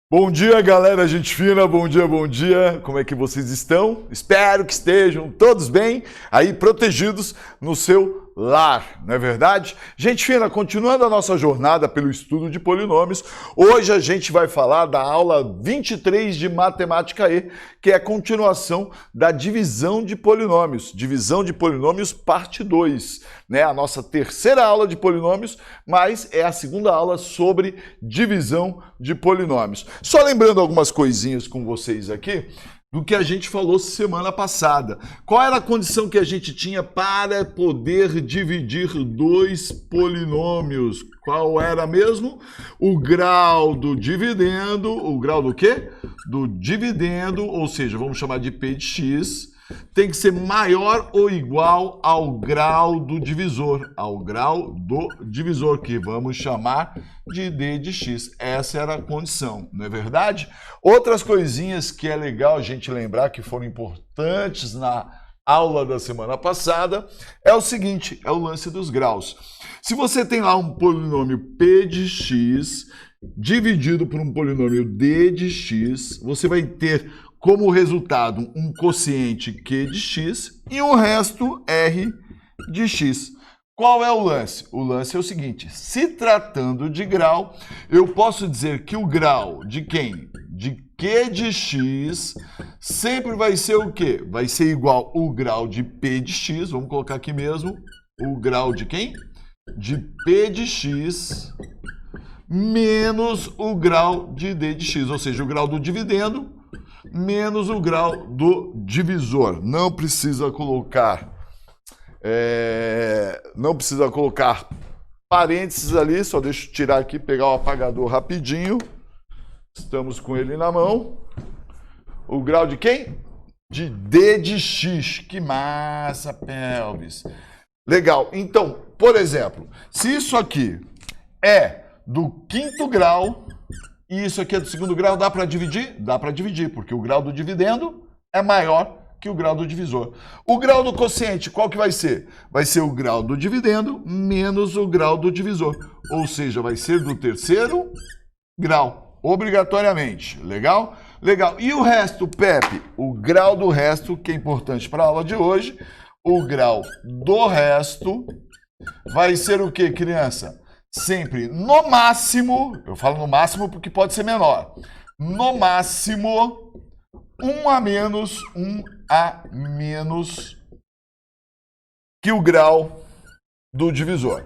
Bom dia, galera, gente fina, bom dia, bom dia. Como é que vocês estão? Espero que estejam todos bem, aí protegidos no seu lar, não é verdade? Gente fina, continuando a nossa jornada pelo estudo de polinômios, hoje a gente vai falar da aula 23 de Matemática E, que é a continuação da divisão de polinômios parte 2, né? A nossa terceira aula de polinômios, mas é a segunda aula sobre divisão de polinômios. Só lembrando algumas coisinhas com vocês aqui, do que a gente falou semana passada. Qual era a condição que a gente tinha para poder dividir dois polinômios? Qual era mesmo? O grau do dividendo, o grau do quê? Do dividendo, ou seja, vamos chamar de P de x, tem que ser maior ou igual ao grau do divisor, que vamos chamar de D de x. Essa era a condição, não é verdade? Outras coisinhas que é legal a gente lembrar que foram importantes na aula da semana passada é o seguinte, é o lance dos graus. Se você tem lá um polinômio P de x dividido por um polinômio D de x, você vai ter como resultado um quociente Q de x e um resto R de x. Qual é o lance? O lance é o seguinte, se tratando de grau, eu posso dizer que o grau de quem? De Q de x sempre vai ser o quê? Vai ser igual ao grau de P de x, vamos colocar aqui mesmo, o grau de quem? De P de x menos o grau de D de x, ou seja, o grau do dividendo menos o grau do divisor. Não precisa colocar parênteses ali, só deixa eu tirar aqui, pegar o apagador rapidinho. Estamos com ele na mão. O grau de quem? De D de x. Que massa, Pelvis. Legal. Então, por exemplo, se isso aqui é do quinto grau e isso aqui é do segundo grau, dá para dividir? Dá para dividir, porque o grau do dividendo é maior que o grau do divisor. O grau do quociente, qual que vai ser? Vai ser o grau do dividendo menos o grau do divisor. Ou seja, vai ser do terceiro grau, obrigatoriamente. Legal? Legal. E o resto, Pepe? O grau do resto, que é importante para a aula de hoje, o grau do resto vai ser o que, criança? Sempre no máximo, eu falo no máximo porque pode ser menor, no máximo 1 a menos que o grau do divisor.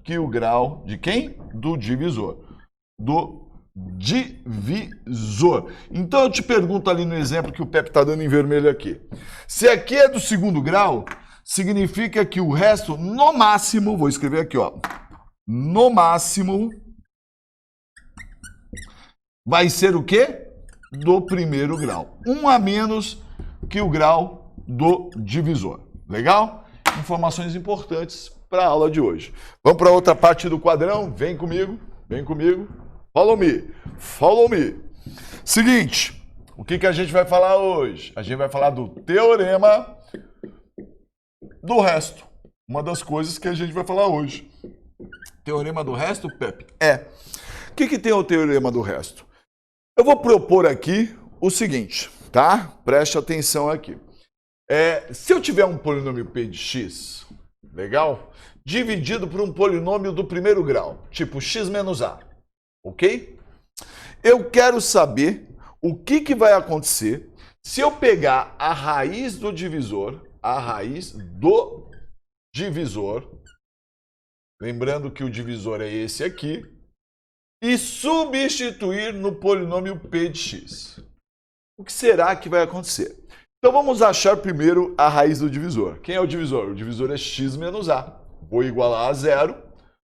Que o grau de quem? Do divisor. Do divisor. Então eu te pergunto ali no exemplo que o Pepe está dando em vermelho aqui. Se aqui é do segundo grau, significa que o resto, no máximo, vou escrever aqui, ó. No máximo, vai ser o quê? Do primeiro grau. 1 a menos que o grau do divisor. Legal? Informações importantes para a aula de hoje. Vamos para outra parte do quadrão? Vem comigo, vem comigo. Follow me, follow me. Seguinte, o que a gente vai falar hoje? A gente vai falar do teorema do resto. Uma das coisas que a gente vai falar hoje. Teorema do resto, Pepe? O que tem o teorema do resto? Eu vou propor aqui o seguinte, tá? Preste atenção aqui. Se eu tiver um polinômio P de x, legal? Dividido por um polinômio do primeiro grau, tipo x menos a, ok? Eu quero saber o que vai acontecer se eu pegar a raiz do divisor, lembrando que o divisor é esse aqui, e substituir no polinômio P de x. O que será que vai acontecer? Então vamos achar primeiro a raiz do divisor. Quem é o divisor? O divisor é x menos a. Vou igualar a zero,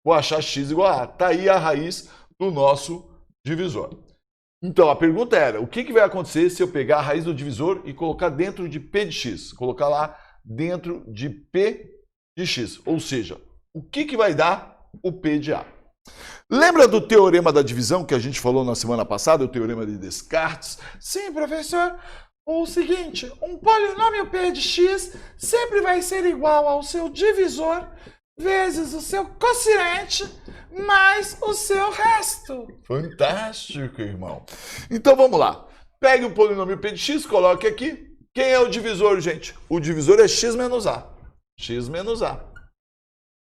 vou achar x igual a. Está aí a raiz do nosso divisor. Então a pergunta era, o que vai acontecer se eu pegar a raiz do divisor e colocar dentro de P de x? Colocar lá dentro de P de x, ou seja, o que vai dar o P de A? Lembra do teorema da divisão que a gente falou na semana passada, o teorema de Descartes? Sim, professor. O seguinte, um polinômio P de x sempre vai ser igual ao seu divisor vezes o seu quociente mais o seu resto. Fantástico, irmão. Então vamos lá. Pegue o polinômio p de x, coloque aqui. Quem é o divisor, gente? O divisor é x menos a. X menos a.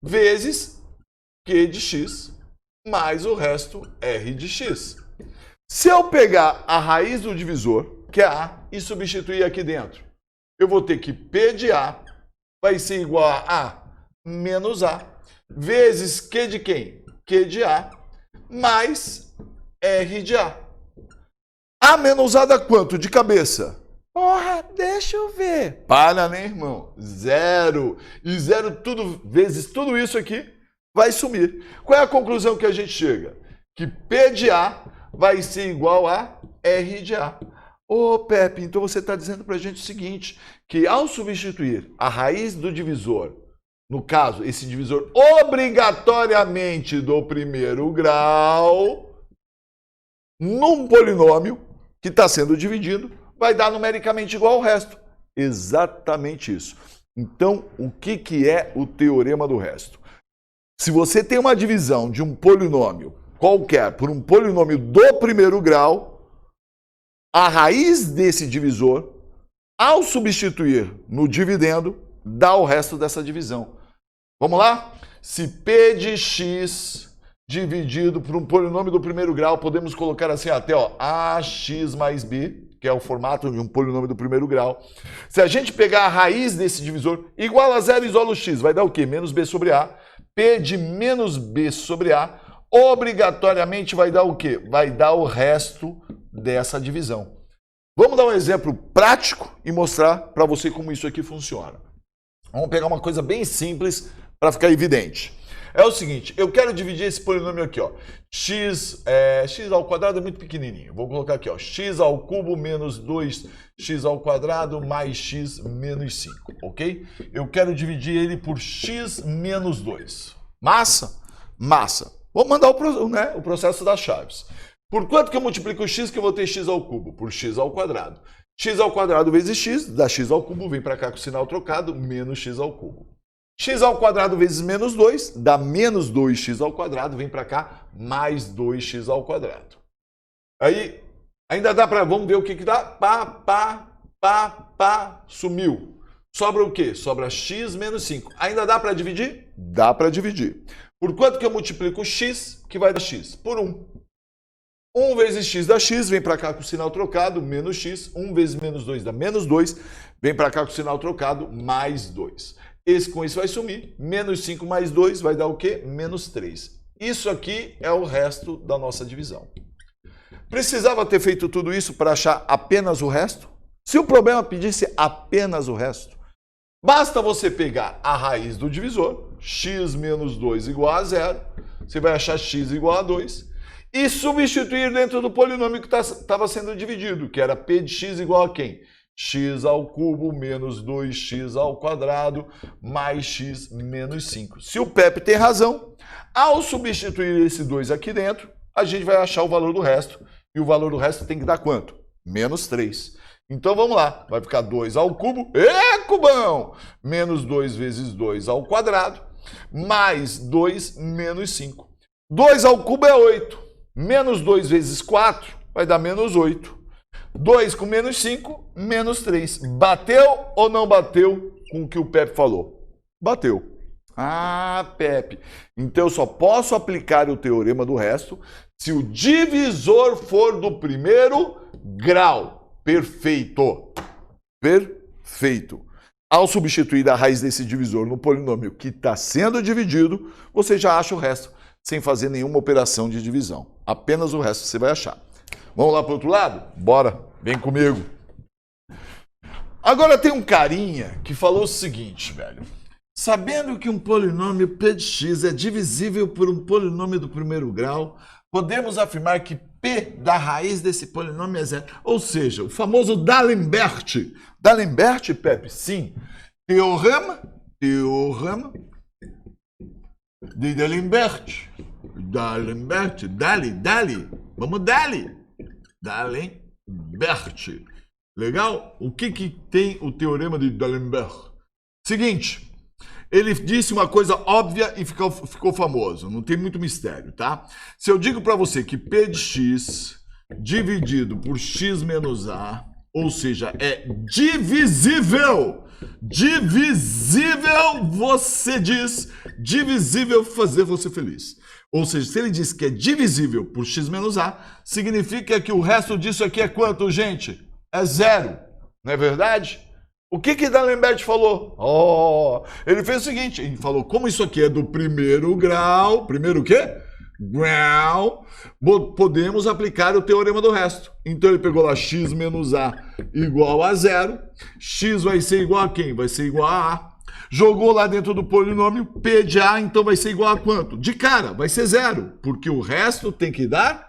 Vezes q de x mais o resto r de x. Se eu pegar a raiz do divisor, que é a, e substituir aqui dentro, eu vou ter que p de a vai ser igual a menos a, vezes q de quem? Q de a, mais r de a. A menos a dá quanto de cabeça? Porra, deixa eu ver. Para, né, irmão? Zero. E zero vezes tudo isso aqui vai sumir. Qual é a conclusão que a gente chega? Que P de A vai ser igual a R de A. Ô, Pepe, então você está dizendo para a gente o seguinte, que ao substituir a raiz do divisor, no caso, esse divisor obrigatoriamente do primeiro grau, num polinômio que está sendo dividido, vai dar numericamente igual ao resto. Exatamente isso. Então, o que é o teorema do resto? Se você tem uma divisão de um polinômio qualquer por um polinômio do primeiro grau, a raiz desse divisor, ao substituir no dividendo, dá o resto dessa divisão. Vamos lá? Se P de x dividido por um polinômio do primeiro grau, podemos colocar assim até ó, ax mais b, que é o formato de um polinômio do primeiro grau. Se a gente pegar a raiz desse divisor, igual a zero, isola o x, vai dar o quê? Menos b sobre a. P de menos b sobre a, obrigatoriamente vai dar o quê? Vai dar o resto dessa divisão. Vamos dar um exemplo prático e mostrar para você como isso aqui funciona. Vamos pegar uma coisa bem simples para ficar evidente. É o seguinte, eu quero dividir esse polinômio aqui, ó. X ao quadrado é muito pequenininho. Vou colocar aqui, ó, x ao cubo menos 2x ao quadrado mais x menos 5, ok? Eu quero dividir ele por x menos 2. Massa? Massa. Vou mandar o processo das chaves. Por quanto que eu multiplico x que eu vou ter x ao cubo? Por x ao quadrado. X ao quadrado vezes x, dá x ao cubo, vem para cá com o sinal trocado, menos x ao cubo. X ao quadrado vezes menos 2, dá menos 2x ao quadrado, vem para cá, mais 2x ao quadrado. Aí, ainda dá para, vamos ver o que dá, sumiu. Sobra o quê? Sobra x menos 5. Ainda dá para dividir? Dá para dividir. Por quanto que eu multiplico x, que vai dar x? Por 1. 1 vezes x dá x, vem para cá com o sinal trocado, menos x. 1 vezes menos 2 dá menos 2, vem para cá com o sinal trocado, mais 2. Esse com isso vai sumir. Menos 5 mais 2 vai dar o quê? Menos 3. Isso aqui é o resto da nossa divisão. Precisava ter feito tudo isso para achar apenas o resto? Se o problema pedisse apenas o resto, basta você pegar a raiz do divisor, x menos 2 igual a 0, você vai achar x igual a 2, e substituir dentro do polinômio que estava sendo dividido, que era p de x igual a quem? X ao cubo menos 2x ao quadrado mais x menos 5. Se o Pepe tem razão, ao substituir esse 2 aqui dentro, a gente vai achar o valor do resto. E o valor do resto tem que dar quanto? Menos 3. Então vamos lá, vai ficar 2 ao cubo, cubão! Menos 2 vezes 2 ao quadrado, mais 2 menos 5. 2 ao cubo é 8, menos 2 vezes 4 vai dar menos 8. 2 com menos 5, menos 3. Bateu ou não bateu com o que o Pepe falou? Bateu. Ah, Pepe. Então eu só posso aplicar o teorema do resto se o divisor for do primeiro grau. Perfeito. Perfeito. Ao substituir a raiz desse divisor no polinômio que está sendo dividido, você já acha o resto sem fazer nenhuma operação de divisão. Apenas o resto você vai achar. Vamos lá para o outro lado? Bora, vem comigo. Agora tem um carinha que falou o seguinte, velho. Sabendo que um polinômio p de x é divisível por um polinômio do primeiro grau, podemos afirmar que p da raiz desse polinômio é zero. Ou seja, o famoso D'Alembert. D'Alembert, Pepe? Sim. Teorema de D'Alembert. Dali. Vamos dali. D'Alembert. Legal? O que tem o teorema de D'Alembert? Seguinte, Ele disse uma coisa óbvia e ficou famoso. Não tem muito mistério, tá? Se eu digo para você que P de x dividido por x menos a, ou seja, é divisível. Divisível, você diz. Divisível fazer você feliz. Ou seja, se ele diz que é divisível por x menos a, significa que o resto disso aqui é quanto, gente? É zero. Não é verdade? O que D'Alembert falou? Ele fez o seguinte, ele falou, como isso aqui é do primeiro grau, primeiro o quê? Grau, podemos aplicar o teorema do resto. Então ele pegou lá x menos a igual a zero, x vai ser igual a quem? Vai ser igual a a. Jogou lá dentro do polinômio, p de a, então vai ser igual a quanto? De cara, vai ser zero, porque o resto tem que dar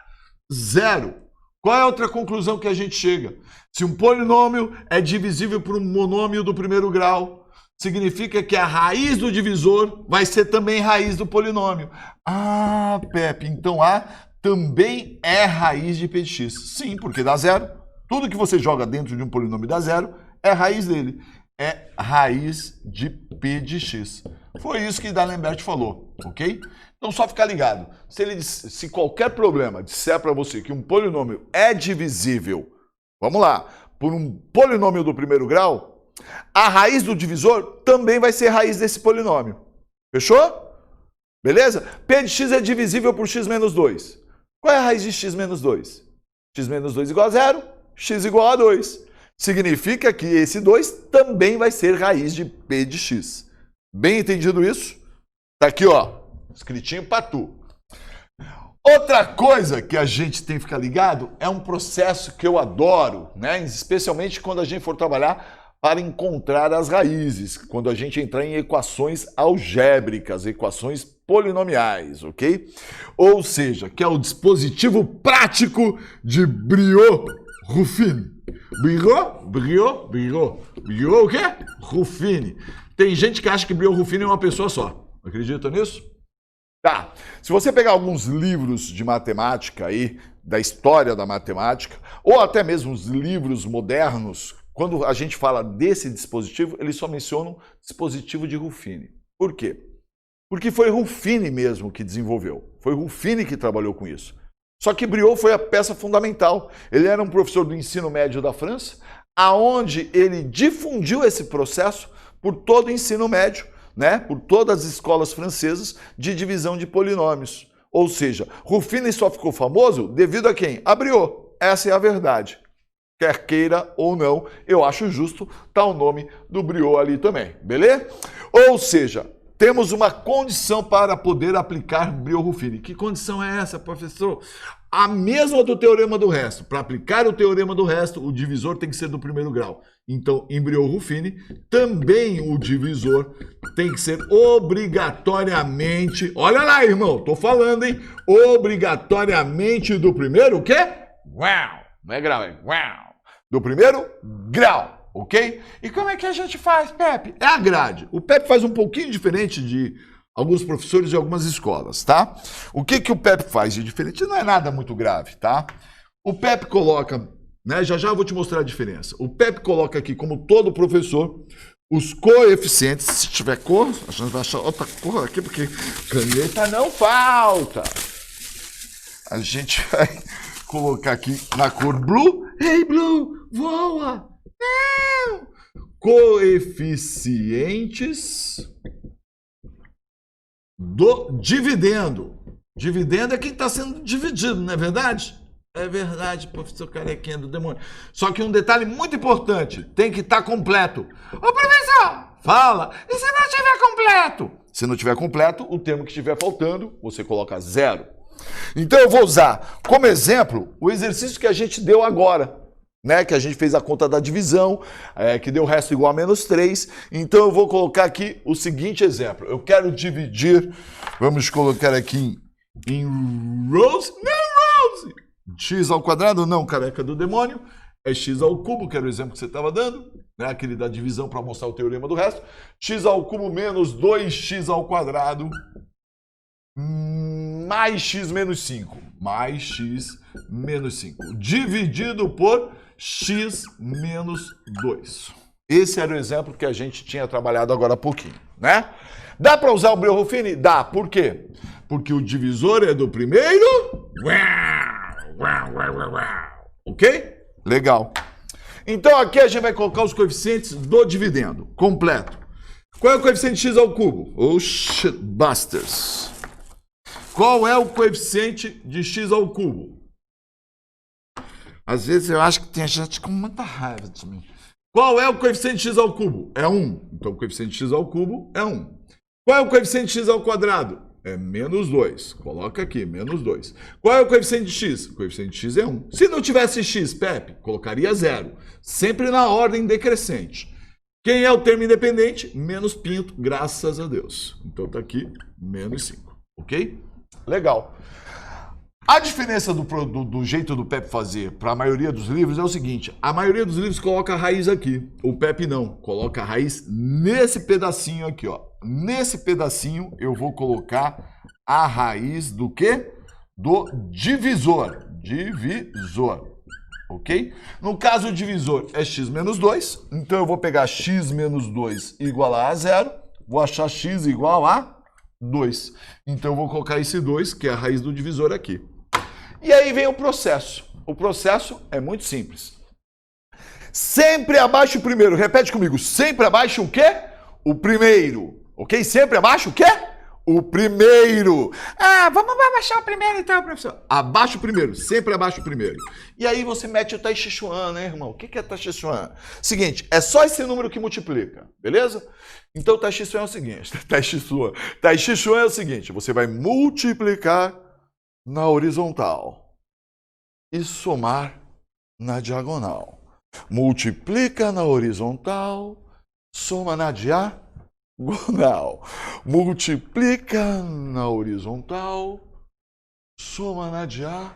zero. Qual é a outra conclusão que a gente chega? Se um polinômio é divisível por um monômio do primeiro grau, significa que a raiz do divisor vai ser também raiz do polinômio. Ah, Pepe, então A também é raiz de p de x. Sim, porque dá zero. Tudo que você joga dentro de um polinômio dá zero é raiz dele. É raiz de p de x. Foi isso que D'Alembert falou, ok? Então só ficar ligado. Se qualquer problema disser para você que um polinômio é divisível, vamos lá, por um polinômio do primeiro grau, a raiz do divisor também vai ser raiz desse polinômio. Fechou? Beleza? P de x é divisível por x menos 2. Qual é a raiz de x menos 2? X menos 2 igual a 0, x igual a 2. Significa que esse 2 também vai ser raiz de P de x. Bem entendido isso? Tá aqui, ó, escritinho para tu. Outra coisa que a gente tem que ficar ligado é um processo que eu adoro, né? Especialmente quando a gente for trabalhar para encontrar as raízes, quando a gente entrar em equações algébricas, equações polinomiais, ok? Ou seja, que é o dispositivo prático de Briot-Ruffini. Briot o quê? Ruffini. Tem gente que acha que Briot-Ruffini é uma pessoa só. Acredita nisso? Tá. Se você pegar alguns livros de matemática aí, da história da matemática, ou até mesmo os livros modernos, quando a gente fala desse dispositivo, eles só mencionam dispositivo de Ruffini. Por quê? Porque foi Ruffini mesmo que desenvolveu. Foi Ruffini que trabalhou com isso. Só que Briot foi a peça fundamental. Ele era um professor do ensino médio da França, aonde ele difundiu esse processo por todo o ensino médio, né? Por todas as escolas francesas de divisão de polinômios. Ou seja, Ruffini só ficou famoso devido a quem? A Briot. Essa é a verdade. Quer queira ou não, eu acho justo tá o nome do Briot ali também, beleza? Ou seja, temos uma condição para poder aplicar Briot-Ruffini. Que condição é essa, professor? A mesma do teorema do resto. Para aplicar o teorema do resto, o divisor tem que ser do primeiro grau. Então, em Briot-Ruffini, também o divisor tem que ser obrigatoriamente... Olha lá, irmão, tô falando, hein? Obrigatoriamente do primeiro o quê? Grau. Não é grau, é grau. Do primeiro grau. Ok? E como é que a gente faz, Pepe? É a grade. O Pepe faz um pouquinho diferente de alguns professores de algumas escolas, tá? O que o Pepe faz de diferente não é nada muito grave, tá? O Pepe coloca, né? Já eu vou te mostrar a diferença. O Pepe coloca aqui, como todo professor, os coeficientes. Se tiver cor, a gente vai achar outra cor aqui, porque caneta não falta. A gente vai colocar aqui na cor blue. Hey, blue, voa! Não! Coeficientes do dividendo. Dividendo é quem está sendo dividido, não é verdade? É verdade, professor Carequinha do demônio. Só que um detalhe muito importante, tem que estar completo. Ô, professor, fala, e se não tiver completo? Se não tiver completo, o termo que estiver faltando, você coloca 0. Então eu vou usar como exemplo o exercício que a gente deu agora. Né, que a gente fez a conta da divisão, que deu o resto igual a menos 3. Então eu vou colocar aqui o seguinte exemplo. Eu quero dividir, vamos colocar aqui em Rose, não Rose, x ao quadrado, não careca do demônio, é x ao cubo, que era o exemplo que você estava dando, né, aquele da divisão para mostrar o teorema do resto, x ao cubo menos 2x ao quadrado, mais x menos 5, mais x menos 5, dividido por x menos 2. Esse era o exemplo que a gente tinha trabalhado agora há pouquinho, né? Dá para usar o Breuer-Ruffini? Dá. Por quê? Porque o divisor é do primeiro. Ok? Legal. Então aqui a gente vai colocar os coeficientes do dividendo completo. Qual é o coeficiente x ao cubo? Oh, shitbusters. Qual é o coeficiente de x ao cubo? Às vezes eu acho que tem gente com muita raiva de mim. Qual é o coeficiente de x ao cubo? É 1. Então o coeficiente de x ao cubo é 1. Qual é o coeficiente de x ao quadrado? É menos 2. Coloca aqui, menos 2. Qual é o coeficiente de x? O coeficiente de x é 1. Se não tivesse x, Pepe, colocaria 0. Sempre na ordem decrescente. Quem é o termo independente? Menos pinto, graças a Deus. Então tá aqui, menos 5. Ok? Legal. A diferença do jeito do Pepe fazer para a maioria dos livros é o seguinte. A maioria dos livros coloca a raiz aqui. O Pepe não. Coloca a raiz nesse pedacinho aqui, ó. Nesse pedacinho eu vou colocar a raiz do quê? Do divisor. Divisor. Ok? No caso, o divisor é x menos 2. Então eu vou pegar x menos 2 igual a 0. Vou achar x igual a 2. Então eu vou colocar esse 2, que é a raiz do divisor aqui. E aí vem o processo. O processo é muito simples. Sempre abaixo o primeiro. Repete comigo. Sempre abaixo o quê? O primeiro. Ok? Sempre abaixo o quê? O primeiro. Ah, vamos abaixar o primeiro então, professor. Abaixo o primeiro. Sempre abaixo o primeiro. E aí você mete o Tai Chi Chuan, né, irmão? O que é Tai Chi Chuan? Seguinte, é só esse número que multiplica. Beleza? Então o Tai Chi Chuan é o seguinte. Tai Chi Chuan é o seguinte. Você vai multiplicar na horizontal e somar na diagonal. Multiplica na horizontal, soma na diagonal. Multiplica na horizontal, soma na diagonal.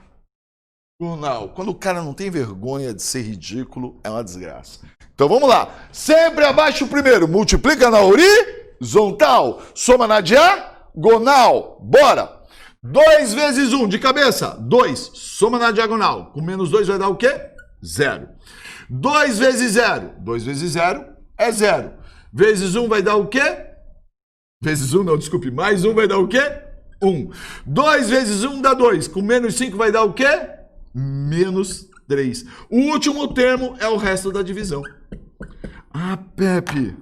Quando o cara não tem vergonha de ser ridículo, é uma desgraça. Então vamos lá. Sempre abaixo o primeiro. Multiplica na horizontal, soma na diagonal. Bora! 2 vezes 1, de cabeça, 2, soma na diagonal. Com menos 2 vai dar o quê? 0. 2 vezes 0, 2 vezes 0 é 0. Vezes 1 vai dar o quê? Vezes 1 não, desculpe, mais 1 vai dar o quê? 1. 2 vezes 1 dá 2, com menos 5 vai dar o quê? Menos 3. O último termo é o resto da divisão. Ah, Pepe,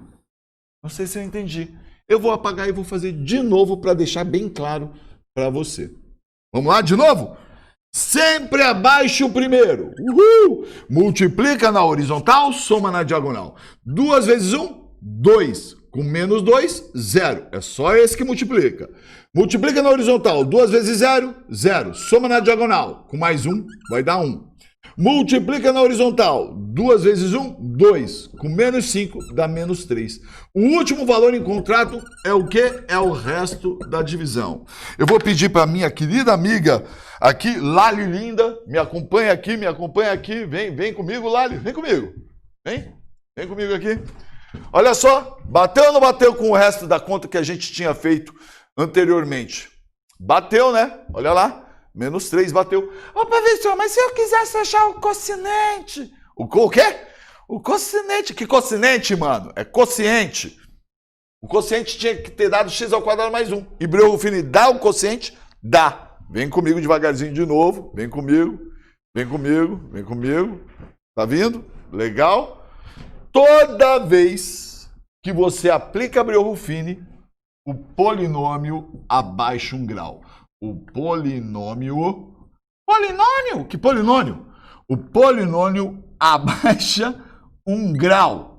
não sei se eu entendi. Eu vou apagar e vou fazer de novo para deixar bem claro para você. Vamos lá de novo? Sempre abaixo o primeiro. Uhul! Multiplica na horizontal, soma na diagonal. 2 vezes 1, 2. Com menos 2, 0. É só esse que multiplica. Multiplica na horizontal. 2 vezes 0, 0. Soma na diagonal. Com mais 1, vai dar 1. Multiplica na horizontal. 2 vezes 1, 2. Com menos 5, dá menos 3. O último valor encontrado é o quê? É o resto da divisão. Eu vou pedir para minha querida amiga aqui, Lali linda, me acompanha aqui, Vem comigo, Lali, vem comigo. Vem comigo aqui. Olha só, bateu ou não bateu com o resto da conta que a gente tinha feito anteriormente? Bateu, né? Olha lá. Menos 3 bateu. Ô, professor, mas se eu quisesse achar o quociente? O quê? O quociente. Que quociente, mano? É quociente. O quociente tinha que ter dado x ao quadrado mais 1. E Breuer-Ruffini dá o quociente? Dá. Vem comigo devagarzinho de novo. Vem comigo. Tá vindo? Legal? Toda vez que você aplica Breuer-Ruffini, o polinômio abaixa um grau. O polinômio... Polinômio? Que polinômio? O polinômio abaixa um grau.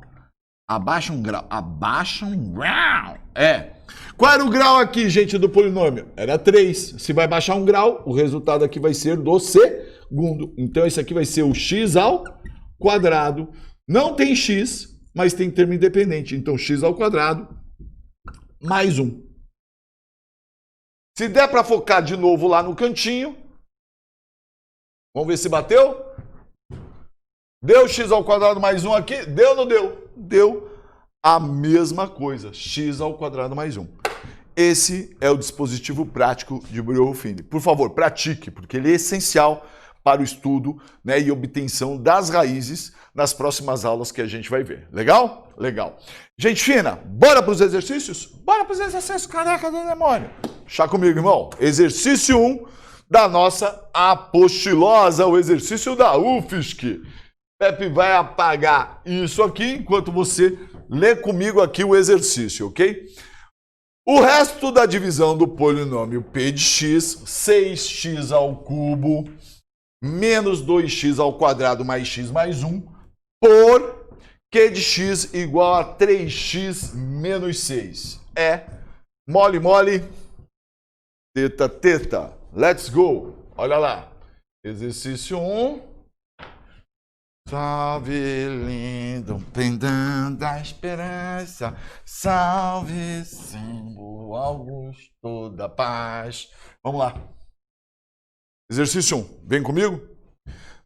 Abaixa um grau. Abaixa um grau. É. Qual era o grau aqui, gente, do polinômio? Era 3. Se vai baixar um grau, o resultado aqui vai ser do segundo. Então, esse aqui vai ser o x ao quadrado. Não tem x, mas tem termo independente. Então, x ao quadrado mais 1. Se der para focar de novo lá no cantinho, vamos ver se bateu. Deu x ao quadrado mais 1 aqui? Deu ou não deu? Deu a mesma coisa, x ao quadrado mais 1. Esse é o dispositivo prático de Breuer-Ruffini. Por favor, pratique, porque ele é essencial para o estudo, né, e obtenção das raízes nas próximas aulas que a gente vai ver. Legal? Legal. Gente fina, bora para os exercícios? Bora para os exercícios, careca do demônio. Chá comigo, irmão. Exercício 1 da nossa apostilosa, o exercício da UFSC. Pepe vai apagar isso aqui enquanto você lê comigo aqui o exercício, ok? O resto da divisão do polinômio p de x, 6x ao cubo, menos 2x ao quadrado mais x mais 1, por q de x igual a 3x menos 6. É mole, mole, teta, teta. Let's go. Olha lá. Exercício 1. Salve, lindo, pendão da esperança. Salve, símbolo Augusto da paz. Vamos lá. Exercício 1. Vem comigo?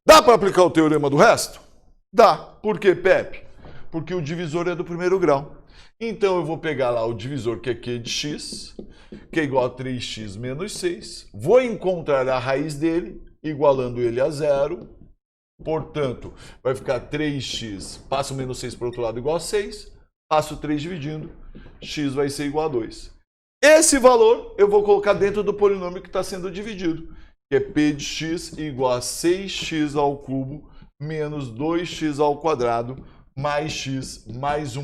Dá para aplicar o teorema do resto? Dá. Por quê, Pepe? Porque o divisor é do primeiro grau. Então eu vou pegar lá o divisor que é q de x, que é igual a 3x menos 6. Vou encontrar a raiz dele, igualando ele a zero. Portanto, vai ficar 3x, passo menos 6 para o outro lado igual a 6, passo 3 dividindo, x vai ser igual a 2. Esse valor eu vou colocar dentro do polinômio que está sendo dividido, que é p de x igual a 6x ao cubo menos 2x ao quadrado mais x mais 1.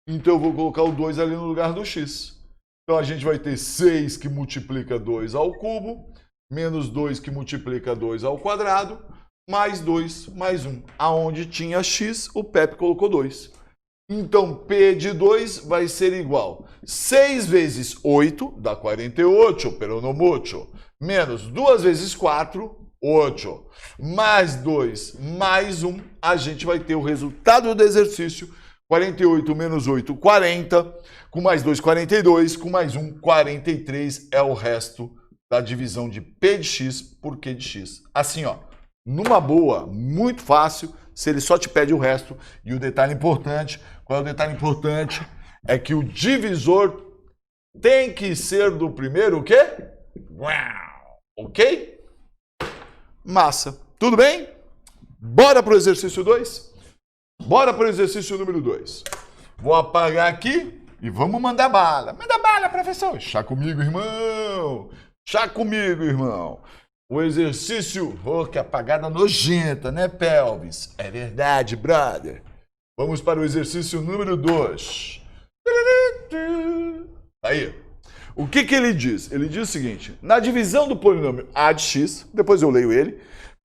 Então eu vou colocar o 2 ali no lugar do x. Então a gente vai ter 6 que multiplica 2 ao cubo, menos 2 que multiplica 2 ao quadrado, mais 2, mais 1. Aonde tinha x, o Pepe colocou 2. Então, P de 2 vai ser igual. 6 vezes 8 dá 48, pero no mucho. Menos 2 vezes 4, 8. Mais 2, mais 1. A gente vai ter o resultado do exercício. 48 menos 8, 40. Com mais 2, 42. Com mais 1, 43. É o resto da divisão de P de x por Q de x. Assim, ó. Numa boa, muito fácil, se ele só te pede o resto. E o detalhe importante, qual é o detalhe importante? É que o divisor tem que ser do primeiro o quê? Ok? Massa. Tudo bem? Bora para o exercício 2? Bora para o exercício número 2. Vou apagar aqui e vamos mandar bala. Manda bala, professor. Chá comigo, irmão. Chá comigo, irmão. O exercício, que apagada nojenta, né, Pelvis? É verdade, brother. Vamos para o exercício número 2. Aí, o que ele diz? Ele diz o seguinte, na divisão do polinômio a de x, depois eu leio ele,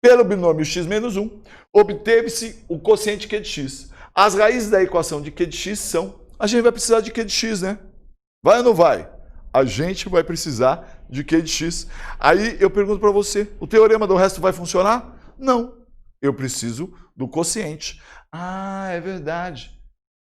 pelo binômio x menos 1, obteve-se o quociente q de x. As raízes da equação de q de x são, a gente vai precisar de q de x, né? Vai ou não vai? A gente vai precisar de q de x. Aí eu pergunto para você, o teorema do resto vai funcionar? Não. Eu preciso do quociente. Ah, é verdade.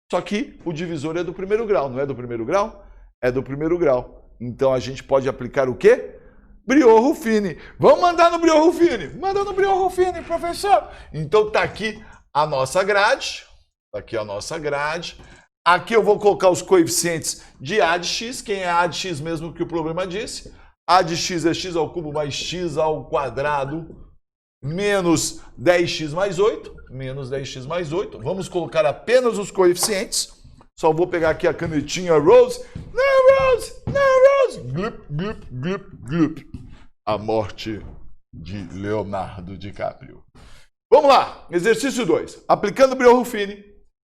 Só que o divisor é do primeiro grau, não é do primeiro grau? É do primeiro grau. Então a gente pode aplicar o quê? Briot-Ruffini. Vamos mandar no Briot-Ruffini. Manda no Briot-Ruffini, professor. Então tá aqui a nossa grade. Tá aqui a nossa grade. Aqui eu vou colocar os coeficientes de A de x. Quem é A de x mesmo que o problema disse? A de x é x ao cubo mais x ao quadrado menos 10x mais 8. Menos 10x mais 8. Vamos colocar apenas os coeficientes. Só vou pegar aqui a canetinha Rose. Não, Rose! Não, Rose! Glup, glup, glup, glup. A morte de Leonardo DiCaprio. Vamos lá. Exercício 2. Aplicando o Briot-Ruffini.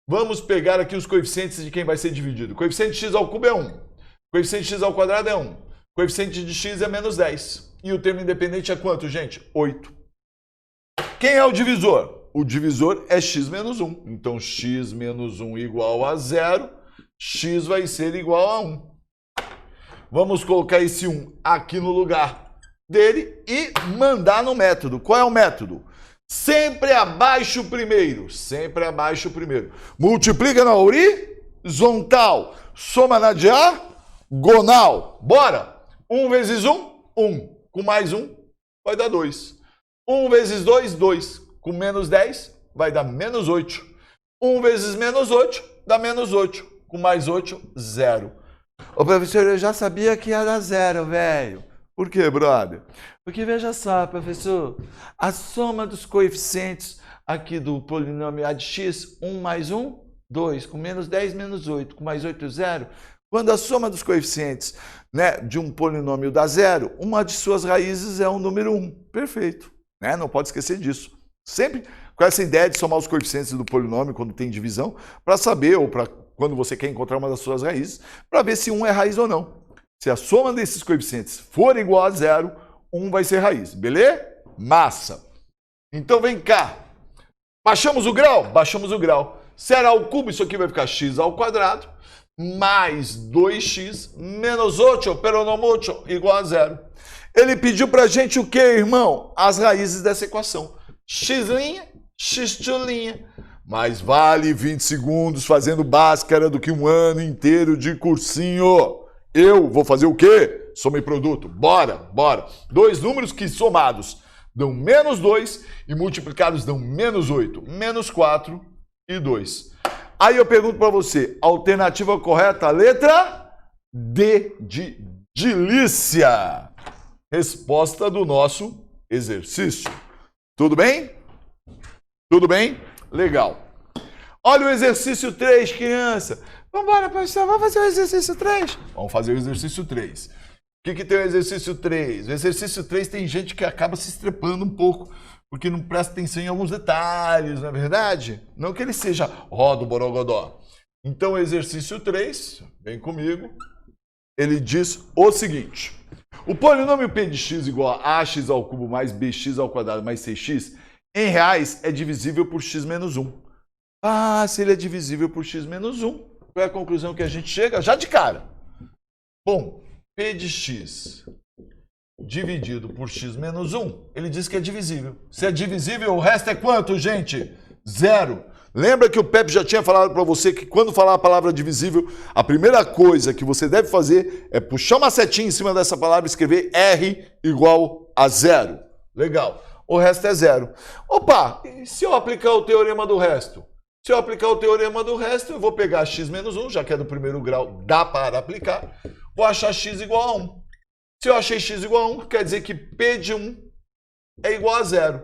Vamos pegar aqui os coeficientes de quem vai ser dividido. Coeficiente de x ao cubo é 1. Coeficiente de x ao quadrado é 1. Coeficiente de x é menos 10. E o termo independente é quanto, gente? 8. Quem é o divisor? O divisor é x menos 1. Então, x menos 1 igual a 0. X vai ser igual a 1. Vamos colocar esse 1 aqui no lugar dele e mandar no método. Qual é o método? Sempre abaixo primeiro. Sempre abaixo primeiro. Multiplica na horizontal. Soma na diagonal. Bora! 1 vezes 1, 1. Com mais 1, vai dar 2. 1 vezes 2, 2. Com menos 10, vai dar menos 8. 1 vezes menos 8, dá menos 8. Com mais 8, 0. Ô, professor, eu já sabia que ia dar 0, velho. Por quê, brother? Porque veja só, professor, a soma dos coeficientes aqui do polinômio A de x, 1 mais 1, 2, com menos 10, menos 8, com mais 8, 0. Quando a soma dos coeficientes, né, de um polinômio dá 0, uma de suas raízes é o número 1. Perfeito. Né? Não pode esquecer disso. Sempre com essa ideia de somar os coeficientes do polinômio quando tem divisão, para saber, ou para quando você quer encontrar uma das suas raízes, para ver se 1 é raiz ou não. Se a soma desses coeficientes for igual a 0, 1 vai ser raiz. Beleza? Massa. Então vem cá. Baixamos o grau? Baixamos o grau. Será ao cubo, isso aqui vai ficar x ao quadrado, mais 2x menos 8, pero no mucho, igual a 0. Ele pediu pra gente o que, irmão? As raízes dessa equação. X', x', mais vale 20 segundos fazendo báscara do que um ano inteiro de cursinho. Eu vou fazer o quê? Soma e produto. Bora, bora. Dois números que somados dão menos 2 e multiplicados dão menos 8, menos 4 e 2. Aí eu pergunto para você, alternativa correta, letra D de delícia. Resposta do nosso exercício. Tudo bem? Tudo bem? Legal. Olha o exercício 3, criança. Vamos embora, professor, vamos fazer o exercício 3? Vamos fazer o exercício 3. O que tem o exercício 3? O exercício 3 tem gente que acaba se estrepando um pouco, porque não presta atenção em alguns detalhes, não é verdade? Não que ele seja do borogodó. Então, o exercício 3, vem comigo, ele diz o seguinte. O polinômio p de x igual a ax ao cubo mais bx ao quadrado mais 6x, em reais, é divisível por x menos 1. Ah, se ele é divisível por x menos 1, qual é a conclusão que a gente chega? Já de cara. Bom, p de x dividido por x menos 1, ele diz que é divisível. Se é divisível, o resto é quanto, gente? 0. Lembra que o Pepe já tinha falado para você que quando falar a palavra divisível, a primeira coisa que você deve fazer é puxar uma setinha em cima dessa palavra e escrever R igual a 0. Legal. O resto é 0. Opa, e se eu aplicar o teorema do resto? Se eu aplicar o teorema do resto, eu vou pegar x menos 1, já que é do primeiro grau, dá para aplicar. Vou achar x igual a 1. Se eu achei x igual a 1, quer dizer que p de 1 é igual a 0.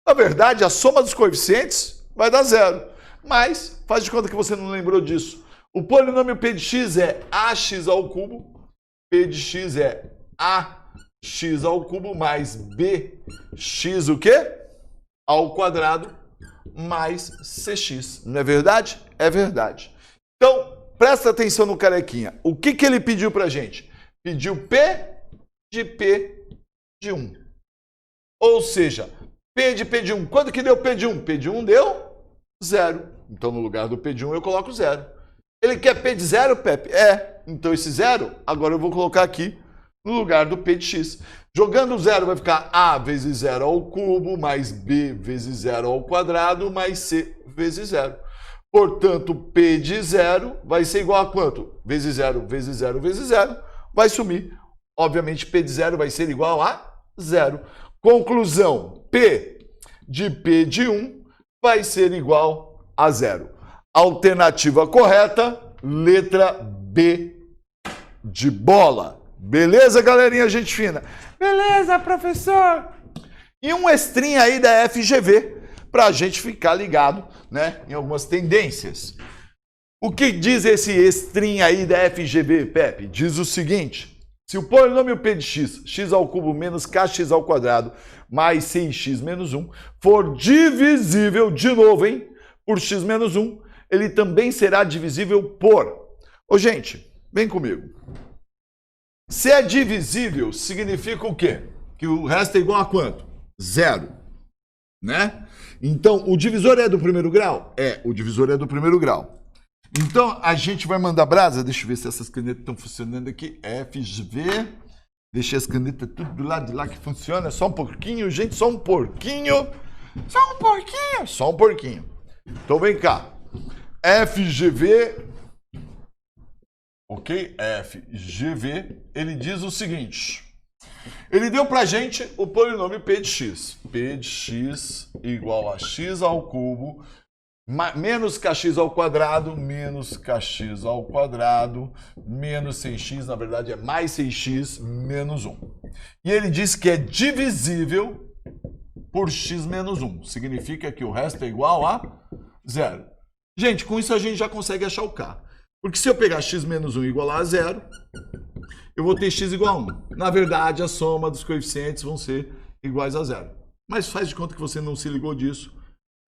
Na verdade, a soma dos coeficientes vai dar 0. Mas, faz de conta que você não lembrou disso. O polinômio p de x é ax ao cubo. P de x é ax ao cubo mais bx o quê? Ao quadrado mais cx. Não é verdade? É verdade. Então, presta atenção no carequinha. O que ele pediu pra gente? Pediu P de 1. Ou seja, P de 1. Quando que deu P de 1? P de 1 deu 0. Então, no lugar do P de 1, eu coloco 0. Ele quer P de 0, Pepe? É. Então, esse 0, agora eu vou colocar aqui no lugar do P de x. Jogando o 0 vai ficar A vezes 0 ao cubo, mais B vezes 0 ao quadrado, mais C vezes 0. Portanto, P de 0 vai ser igual a quanto? Vezes 0, vezes 0, vezes 0. Vai sumir. Obviamente, P de 0 vai ser igual a 0. Conclusão, P de 1 vai ser igual a 0. Alternativa correta, letra B de bola. Beleza, galerinha, gente fina? Beleza, professor? E um extrinho aí da FGV, para a gente ficar ligado, né, em algumas tendências. O que diz esse extrinho aí da FGV, Pepe? Diz o seguinte: se o polinômio p de x, x ao cubo menos kx ao quadrado, mais 6x menos 1, for divisível, de novo, hein, por x menos 1, ele também será divisível por... Ô, gente, vem comigo. Se é divisível, significa o quê? Que o resto é igual a quanto? 0, né? Então, o divisor é do primeiro grau? É, o divisor é do primeiro grau. Então, a gente vai mandar brasa. Deixa eu ver se essas canetas estão funcionando aqui. FGV. Deixei as canetas tudo do lado de lá que funciona. Só um pouquinho, gente. Só um pouquinho. Só um pouquinho. Só um pouquinho. Então, vem cá. FGV. Ok? FGV. Ele diz o seguinte. Ele deu pra gente o polinômio p de x. P de x igual a x ao cubo menos kx ao quadrado, menos kx ao quadrado, menos 6x, na verdade é mais 6x menos 1. E ele diz que é divisível por x menos 1. Significa que o resto é igual a 0. Gente, com isso a gente já consegue achar o k. Porque se eu pegar x menos 1 igual a 0, eu vou ter x igual a 1. Na verdade, a soma dos coeficientes vão ser iguais a 0. Mas faz de conta que você não se ligou disso.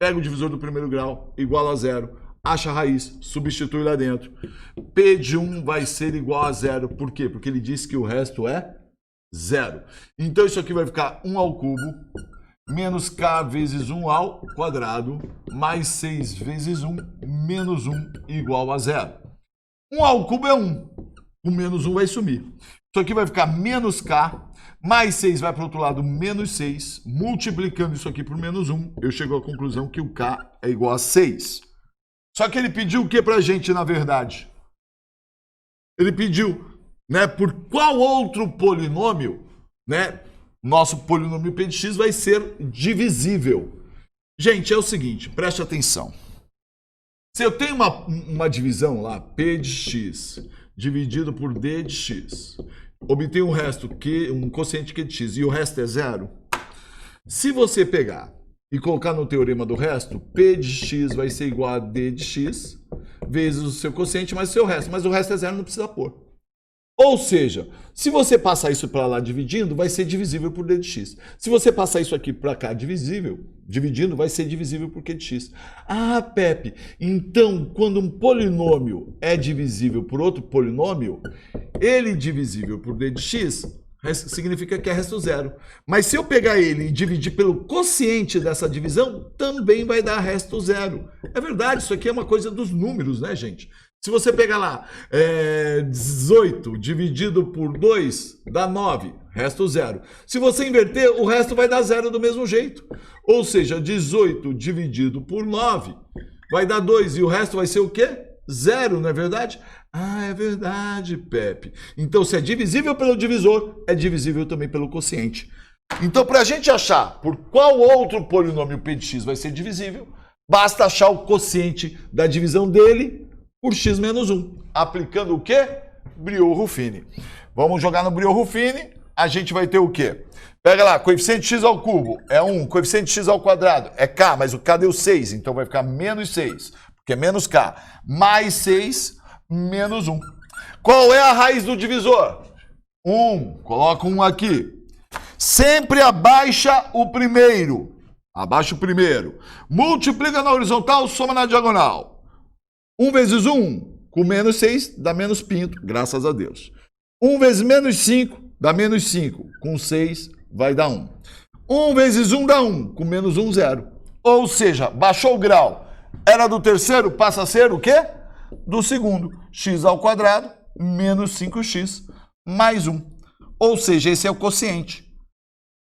Pega o divisor do primeiro grau, igual a 0, acha a raiz, substitui lá dentro. P de 1 vai ser igual a 0. Por quê? Porque ele disse que o resto é 0. Então isso aqui vai ficar 1 ao cubo, menos k vezes 1 ao quadrado, mais 6 vezes 1, menos 1 igual a 0. 1 ao cubo é 1. O menos 1 vai sumir. Isso aqui vai ficar menos k, mais 6 vai para o outro lado, menos 6. Multiplicando isso aqui por menos 1, eu chego à conclusão que o k é igual a 6. Só que ele pediu o que para a gente, na verdade? Ele pediu, né, por qual outro polinômio, né, nosso polinômio p de x vai ser divisível. Gente, é o seguinte, preste atenção. Se eu tenho uma divisão lá, p de x dividido por d de x, obtenho um resto, um quociente q de x, e o resto é 0. Se você pegar e colocar no teorema do resto, p de x vai ser igual a d de x, vezes o seu quociente mais o seu resto. Mas o resto é 0, não precisa pôr. Ou seja, se você passar isso para lá dividindo, vai ser divisível por d de x. Se você passar isso aqui para cá dividindo, vai ser divisível por q de x. Ah, Pepe, então quando um polinômio é divisível por outro polinômio, ele divisível por d de x significa que é resto 0. Mas se eu pegar ele e dividir pelo quociente dessa divisão, também vai dar resto 0. É verdade, isso aqui é uma coisa dos números, né, gente? Se você pegar lá, 18 dividido por 2 dá 9, resto 0. Se você inverter, o resto vai dar 0 do mesmo jeito. Ou seja, 18 dividido por 9 vai dar 2 e o resto vai ser o quê? 0, não é verdade? Ah, é verdade, Pepe. Então, se é divisível pelo divisor, é divisível também pelo quociente. Então, para a gente achar por qual outro polinômio p de x vai ser divisível, basta achar o quociente da divisão dele por x menos 1. Aplicando o quê? Briot-Ruffini. Vamos jogar no Briot-Ruffini, a gente vai ter o quê? Pega lá, coeficiente x ao cubo é 1, coeficiente x ao quadrado é k, mas o k deu 6, então vai ficar menos 6, porque é menos k, mais 6, menos 1. Qual é a raiz do divisor? 1, coloca 1 aqui. Sempre abaixa o primeiro. Abaixa o primeiro. Multiplica na horizontal, soma na diagonal. 1 vezes 1, com menos 6, dá menos pinto, graças a Deus. 1 vezes menos 5, dá menos 5, com 6, vai dar 1. 1 vezes 1 dá 1, com menos 1, 0. Ou seja, baixou o grau. Era do terceiro, passa a ser o quê? Do segundo. X ao quadrado, menos 5x, mais 1. Ou seja, esse é o quociente.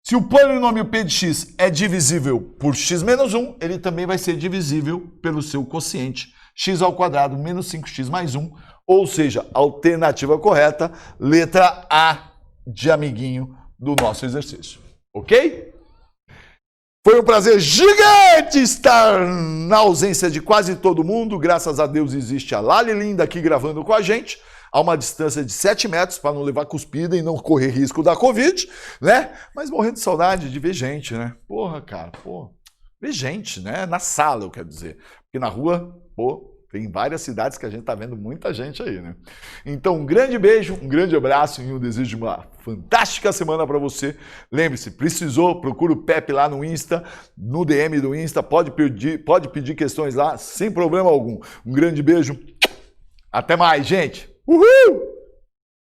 Se o polinômio p de x é divisível por x menos 1, ele também vai ser divisível pelo seu quociente. X ao quadrado menos 5x mais 1, ou seja, alternativa correta, letra A de amiguinho do nosso exercício. Ok? Foi um prazer gigante estar na ausência de quase todo mundo. Graças a Deus existe a Lali Linda aqui gravando com a gente, a uma distância de 7 metros, para não levar cuspida e não correr risco da Covid, né? Mas morrendo de saudade de ver gente, né? Porra, cara, porra. Ver gente, né? Na sala, eu quero dizer. Porque na rua, pô, tem várias cidades que a gente tá vendo muita gente aí, né? Então, um grande beijo, um grande abraço e um desejo de uma fantástica semana para você. Lembre-se, precisou, procura o Pepe lá no Insta, no DM do Insta, pode pedir questões lá, sem problema algum. Um grande beijo, até mais, gente! Uhul!